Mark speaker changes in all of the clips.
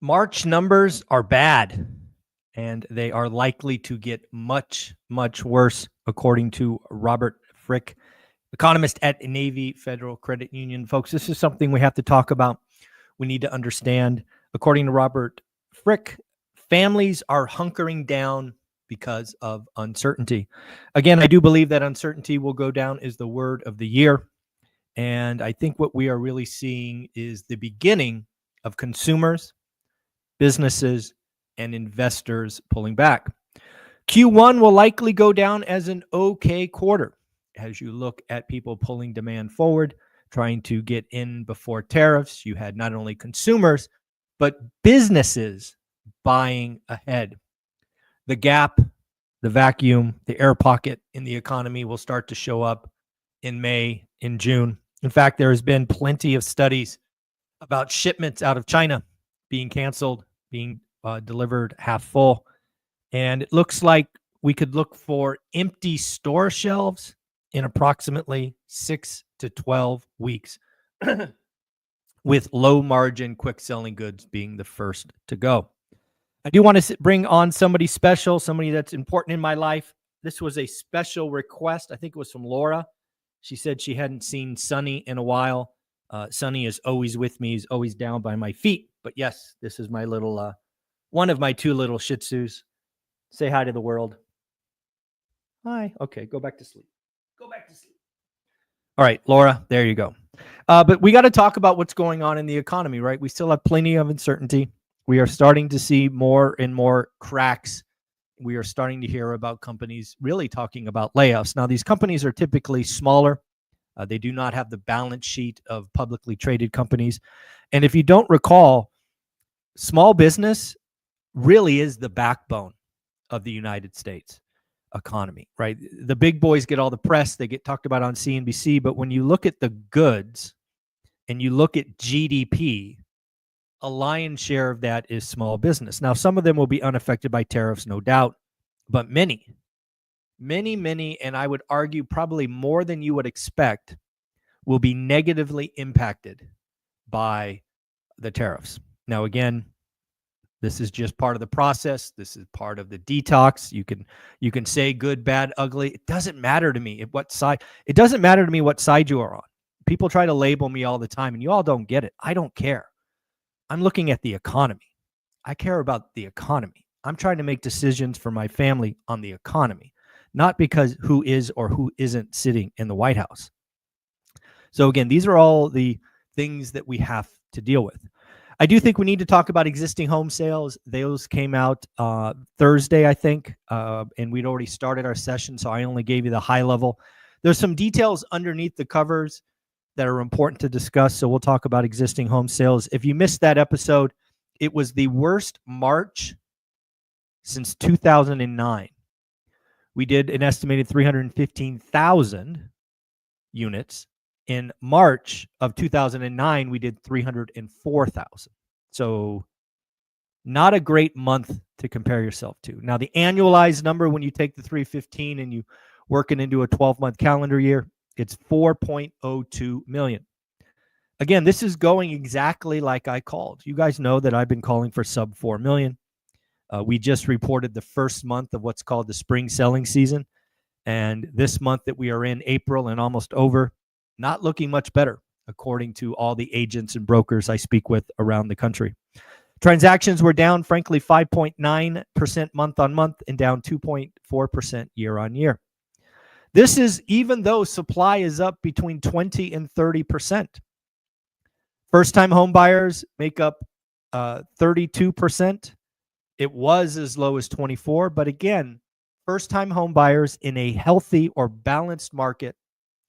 Speaker 1: March numbers are bad, and they are likely to get much, much worse, according to Robert Frick, economist at Navy Federal Credit Union. Folks, this is something we have to talk about. We need to understand. According to Robert Frick, families are hunkering down because of uncertainty. Again, I do believe that uncertainty will go down is the word of the year. And I think what we are really seeing is the beginning of consumers, businesses, and investors pulling back. Q1 will likely go down as an okay quarter as you look at people pulling demand forward, trying to get in before tariffs. You had not only consumers, but businesses buying ahead. The gap, the vacuum, the air pocket in the economy will start to show up in May, in June. In fact, there has been plenty of studies about shipments out of China being canceled, being delivered half full. And it looks like we could look for empty store shelves in approximately 6 to 12 weeks, with low margin, quick selling goods being the first to go. I do want to bring on somebody special, somebody that's important in my life. This was a special request. I think it was from Laura. She said she hadn't seen Sonny in a while. Sonny is always with me. He's always down by my feet. But yes, this is my little, one of my two little Shih Tzus. Say hi to the world. Hi. Okay, go back to sleep. Go back to sleep. All right, Laura, there you go. But we got to talk about what's going on in the economy, right? We still have plenty of uncertainty. We are starting to see more and more cracks. We are starting to hear about companies really talking about layoffs. Now, these companies are typically smaller. They do not have the balance sheet of publicly traded companies. And if you don't recall, small business really is the backbone of the United States economy, right? The big boys get all the press. They get talked about on CNBC. But when you look at the goods and you look at GDP, a lion's share of that is small business. Now, some of them will be unaffected by tariffs, no doubt, but many, and I would argue probably more than you would expect, will be negatively impacted by the tariffs. Now, again, this is just part of the process. This is part of the detox. You can say good, bad, ugly. It doesn't matter to me what side. It doesn't matter to me what side you are on. People try to label me all the time, and you all don't get it. I don't care. I'm looking at the economy. I care about the economy. I'm trying to make decisions for my family on the economy, not because who is or who isn't sitting in the White House. So again, these are all the things that we have to deal with. I do think we need to talk about existing home sales. Those came out Thursday, I think, and we'd already started our session, so I only gave you the high level. There's some details underneath the covers that are important to discuss, so we'll talk about existing home sales. If you missed that episode, it was the worst March since 2009. We did an estimated 315,000 units. In March of 2009, we did 304,000. So not a great month to compare yourself to. Now, the annualized number, when you take the 315 and you work it into a 12-month calendar year, it's 4.02 million. Again, this is going exactly like I called. You guys know that I've been calling for sub 4 million. We just reported the first month of what's called the spring selling season. And this month that we are in, April and almost over, not looking much better, according to all the agents and brokers I speak with around the country. Transactions were down, frankly, 5.9% month on month and down 2.4% year on year. This is even though supply is up between 20 and 30%. First-time home buyers make up 32%. It was as low as 24, but again, first-time home buyers in a healthy or balanced market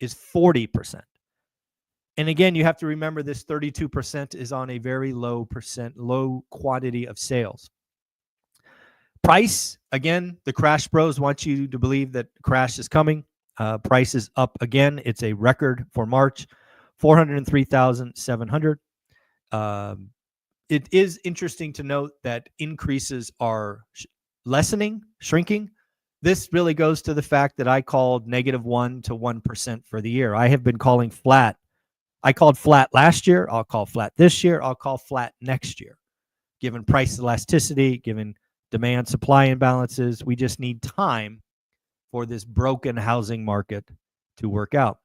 Speaker 1: is 40%. And again, you have to remember this 32% is on a very low quantity of sales. Price, again, the Crash Bros want you to believe that crash is coming. Price is up again. It's a record for March, 403,700. It is interesting to note that increases are shrinking. This really goes to the fact that I called -1 to 1% for the year. I have been calling flat. I called flat last year. I'll call flat this year. I'll call flat next year. given price elasticity, given demand supply imbalances. We just need time for this broken housing market to work out.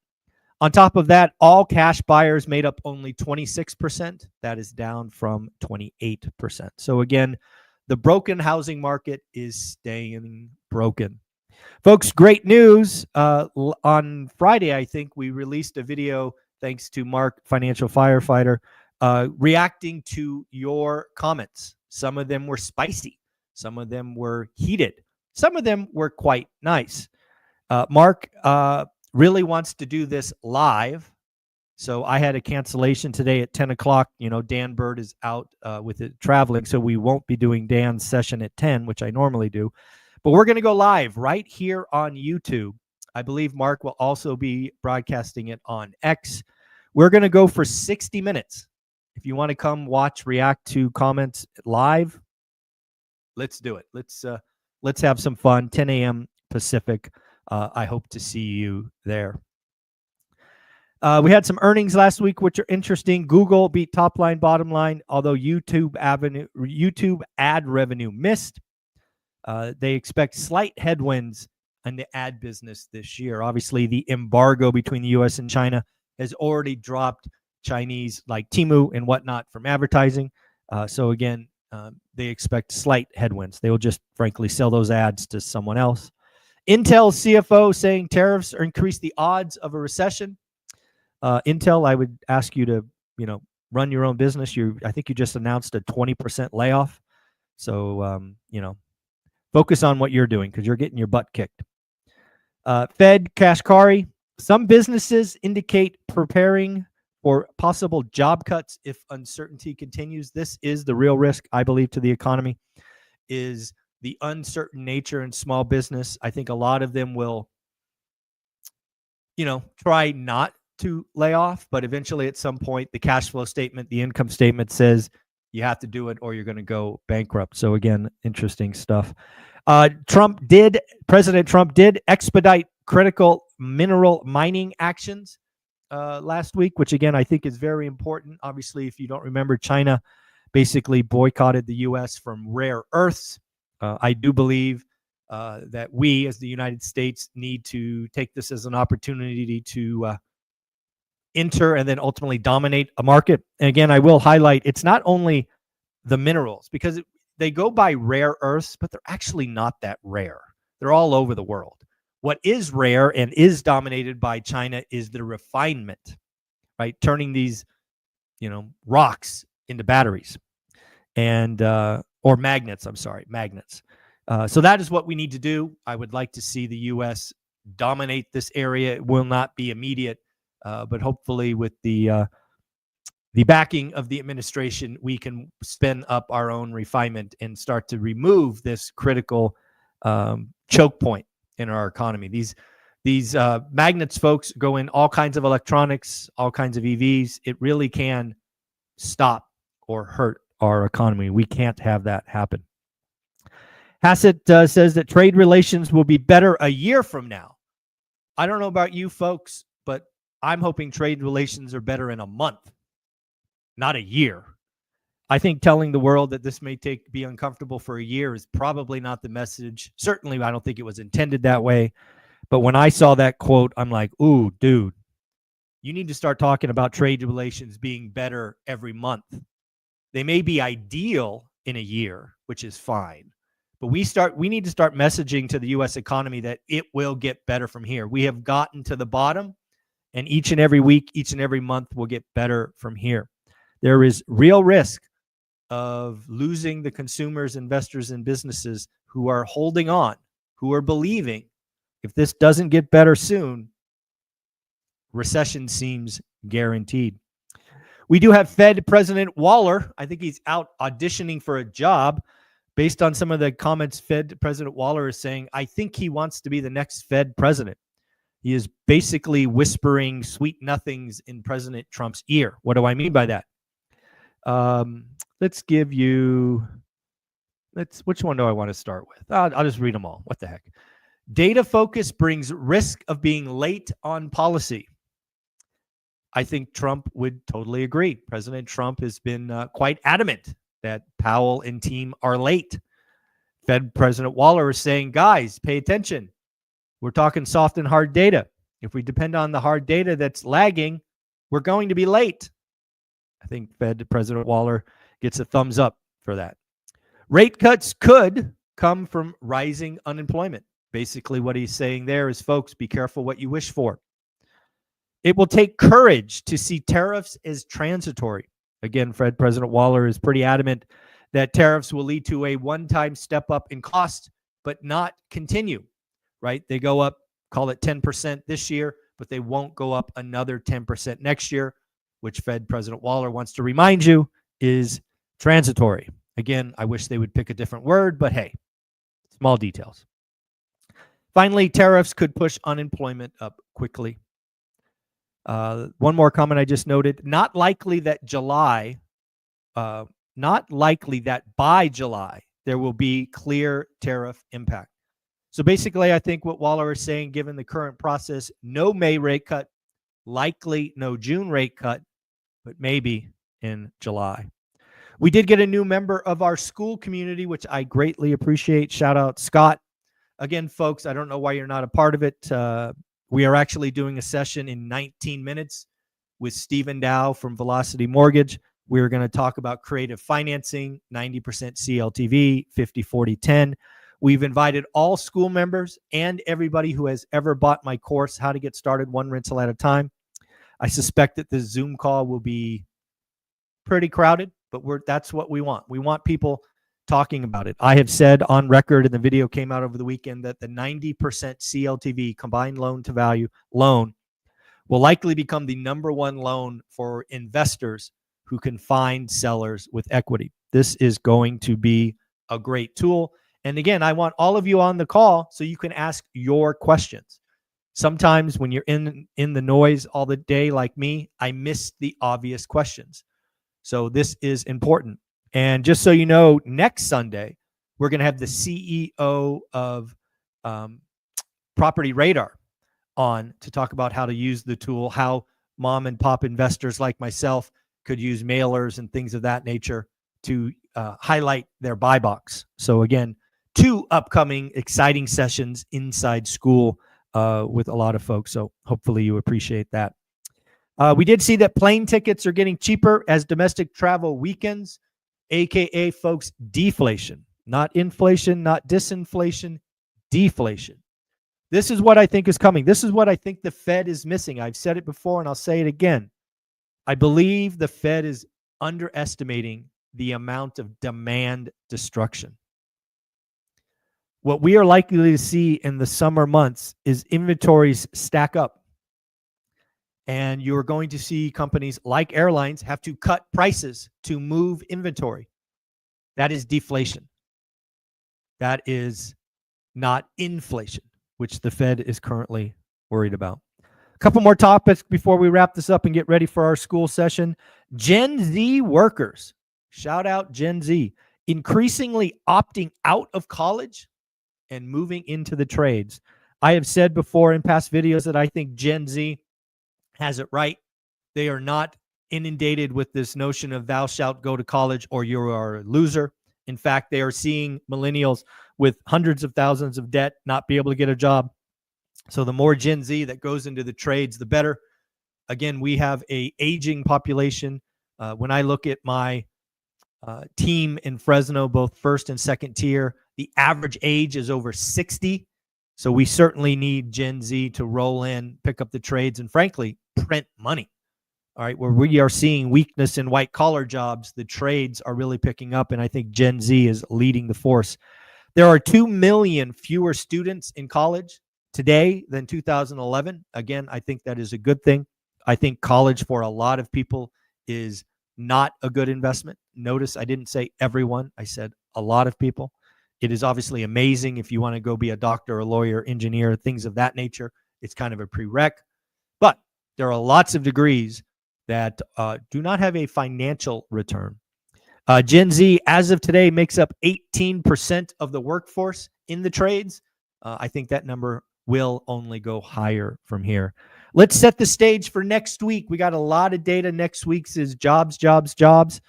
Speaker 1: On top of that, all cash buyers made up only 26%. That is down from 28%. So again, the broken housing market is staying broken. Folks, great news. On Friday, I think we released a video, thanks to Mark, Financial Firefighter, reacting to your comments. Some of them were spicy. Some of them were heated. Some of them were quite nice. Mark really wants to do this live. So I had a cancellation today at 10 o'clock. You know, Dan Bird is out with it traveling, so we won't be doing Dan's session at 10, which I normally do. But we're going to go live right here on YouTube. I believe Mark will also be broadcasting it on X. We're going to go for 60 minutes. If you want to come watch, react to comments live, let's do it. Let's have some fun. 10 a.m. Pacific. I hope to see you there. We had some earnings last week, which are interesting. Google beat top line, bottom line, although YouTube ad revenue missed. They expect slight headwinds in the ad business this year. Obviously, the embargo between the U.S. and China has already dropped Chinese like Temu and whatnot from advertising. So again, they expect slight headwinds. They will just frankly sell those ads to someone else. Intel CFO saying tariffs increase the odds of a recession. Intel, I would ask you to, run your own business. I think you just announced a 20% layoff. So, focus on what you're doing because you're getting your butt kicked. Fed Kashkari, some businesses indicate preparing for possible job cuts if uncertainty continues. This is the real risk, I believe, to the economy, is the uncertain nature in small business. I think a lot of them will, try not to lay off, but eventually at some point, the cash flow statement, the income statement says you have to do it or you're going to go bankrupt. So again, interesting stuff. President Trump did expedite critical mineral mining actions last week, which again, I think is very important. Obviously, if you don't remember, China basically boycotted the U.S. from rare earths. I do believe that we as the United States need to take this as an opportunity to enter and then ultimately dominate a market. And again, I will highlight, it's not only the minerals, because they go by rare earths, but they're actually not that rare. They're all over the world. What is rare and is dominated by China is the refinement, right? Turning these, rocks into batteries and, or magnets, magnets. So that is what we need to do. I would like to see the U.S. dominate this area. It will not be immediate, but hopefully with the backing of the administration, we can spin up our own refinement and start to remove this critical choke point in our economy. These magnets, folks, go in all kinds of electronics, all kinds of EVs. It really can stop or hurt our economy. We can't have that happen. Hassett says that trade relations will be better a year from now. I don't know about you folks, but I'm hoping trade relations are better in a month, not a year. I think telling the world that this may be uncomfortable for a year is probably not the message. Certainly, I don't think it was intended that way. But when I saw that quote, I'm like, ooh, dude, you need to start talking about trade relations being better every month. They may be ideal in a year, which is fine. But we need to start messaging to the U.S. economy that it will get better from here. We have gotten to the bottom, and each and every week, each and every month will get better from here. There is real risk of losing the consumers, investors, and businesses who are holding on, who are believing if this doesn't get better soon, recession seems guaranteed. We do have Fed President Waller. I think he's out auditioning for a job. Based on some of the comments, Fed President Waller is saying, I think he wants to be the next Fed president. He is basically whispering sweet nothings in President Trump's ear. What do I mean by that? Let's give you, which one do I want to start with? I'll just read them all. What the heck? Data focus brings risk of being late on policy. I think Trump would totally agree. President Trump has been quite adamant that Powell and team are late. Fed President Waller is saying, guys, pay attention. We're talking soft and hard data. If we depend on the hard data that's lagging, we're going to be late. I think Fed President Waller gets a thumbs up for that. Rate cuts could come from rising unemployment. Basically, what he's saying there is, folks, be careful what you wish for. It will take courage to see tariffs as transitory. Again, Fed President Waller is pretty adamant that tariffs will lead to a one-time step up in cost, but not continue, right? They go up, call it 10% this year, but they won't go up another 10% next year, which Fed President Waller wants to remind you is transitory. Again, I wish they would pick a different word, but hey, small details. Finally, tariffs could push unemployment up quickly. One more comment I just noted, not likely that by July there will be clear tariff impact. So basically, I think what Waller is saying, given the current process, no May rate cut, likely no June rate cut, but maybe in July. We did get a new member of our school community, which I greatly appreciate. Shout out, Scott. Again, folks, I don't know why you're not a part of it. We are actually doing a session in 19 minutes with Stephen Dow from Velocity Mortgage. We're going to talk about creative financing, 90% CLTV, 50-40-10. We've invited all school members and everybody who has ever bought my course, How to Get Started One Rental at a Time. I suspect that the Zoom call will be pretty crowded, but that's what we want. We want people talking about it. I have said on record, and the video came out over the weekend, that the 90% CLTV, combined loan to value loan, will likely become the number one loan for investors who can find sellers with equity. This is going to be a great tool. And again, I want all of you on the call so you can ask your questions. Sometimes when you're in the noise all the day like me, I miss the obvious questions. So this is important. And just so you know, next Sunday, we're going to have the CEO of Property Radar on to talk about how to use the tool, how mom and pop investors like myself could use mailers and things of that nature to highlight their buy box. So again, 2 upcoming exciting sessions inside school with a lot of folks. So hopefully you appreciate that. We did see that plane tickets are getting cheaper as domestic travel weakens, AKA, folks, deflation, not inflation, not disinflation, deflation. This is what I think is coming. This is what I think the Fed is missing. I've said it before and I'll say it again. I believe the Fed is underestimating the amount of demand destruction. What we are likely to see in the summer months is inventories stack up. And you're going to see companies like airlines have to cut prices to move inventory. That is deflation. That is not inflation, which the Fed is currently worried about. A couple more topics before we wrap this up and get ready for our school session. Gen Z workers, shout out Gen Z, increasingly opting out of college and moving into the trades. I have said before in past videos that I think Gen Z has it right. They are not inundated with this notion of thou shalt go to college or you are a loser. In fact, they are seeing millennials with hundreds of thousands of debt not be able to get a job. So the more Gen Z that goes into the trades, the better. Again, we have an aging population. When I look at my team in Fresno, both first and second tier, the average age is over 60. So we certainly need Gen Z to roll in, pick up the trades, and frankly, print money. All right, where we are seeing weakness in white collar jobs, the trades are really picking up, and I think Gen Z is leading the force. There are 2 million fewer students in college today than 2011. Again, I think that is a good thing. I think college for a lot of people is not a good investment. Notice I didn't say everyone. I said a lot of people. It is obviously amazing if you want to go be a doctor, a lawyer, engineer, things of that nature. It's kind of a prereq. But there are lots of degrees that do not have a financial return. Gen Z, as of today, makes up 18% of the workforce in the trades. I think that number will only go higher from here. Let's set the stage for next week. We got a lot of data. Next week's is jobs, jobs, jobs.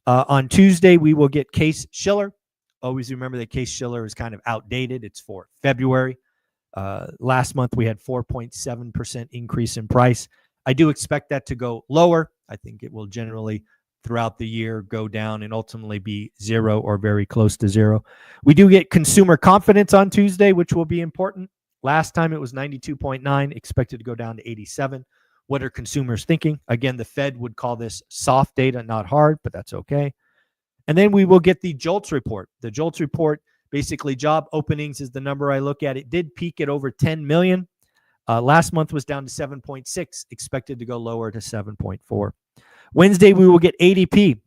Speaker 1: On Tuesday, we will get Case-Shiller. Always remember that Case-Shiller is kind of outdated. It's for February. Last month, we had 4.7% increase in price. I do expect that to go lower. I think it will generally, throughout the year, go down and ultimately be zero or very close to zero. We do get consumer confidence on Tuesday, which will be important. Last time it was 92.9, expected to go down to 87. What are consumers thinking? Again, the Fed would call this soft data, not hard, but that's okay. And then we will get the JOLTS report. The JOLTS report, basically job openings is the number I look at. It did peak at over 10 million. Last month was down to 7.6, expected to go lower to 7.4. Wednesday, we will get ADP.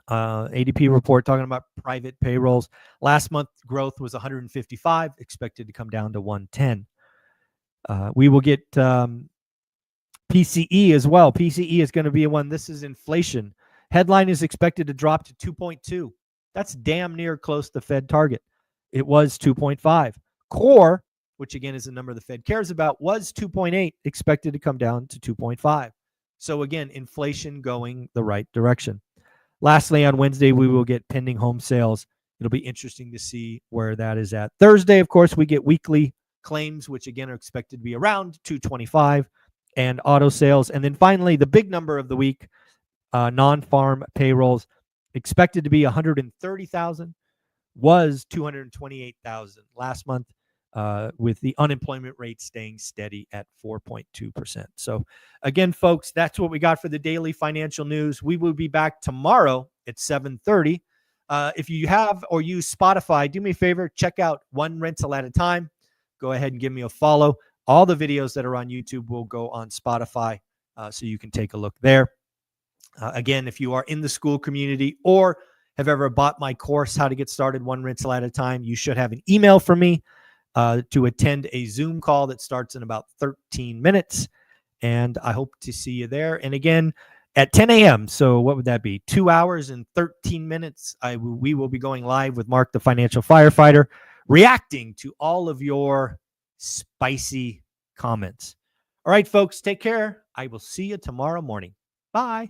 Speaker 1: ADP report talking about private payrolls. Last month growth was 155, expected to come down to 110. We will get PCE as well. PCE is going to be one. This is inflation. Headline is expected to drop to 2.2. That's damn near close to the Fed target. It was 2.5. Core, which again is the number the Fed cares about, was 2.8, expected to come down to 2.5. So again, inflation going the right direction. Lastly, on Wednesday, we will get pending home sales. It'll be interesting to see where that is at. Thursday, of course, we get weekly claims, which again are expected to be around 225, and auto sales. And then finally, the big number of the week, non-farm payrolls, expected to be 130,000, was 228,000 last month, with the unemployment rate staying steady at 4.2%. So again, folks, that's what we got for the daily financial news. We will be back tomorrow at 7:30. If you have or use Spotify, do me a favor, check out One Rental at a Time. Go ahead and give me a follow. All the videos that are on YouTube will go on Spotify, so you can take a look there. Again, if you are in the school community or have ever bought my course, How to Get Started One Rental at a Time, you should have an email from me to attend a Zoom call that starts in about 13 minutes. And I hope to see you there. And again, at 10 a.m., so what would that be? 2 hours and 13 minutes, we will be going live with Mark the Financial Firefighter, reacting to all of your spicy comments. All right, folks, take care. I will see you tomorrow morning. Bye.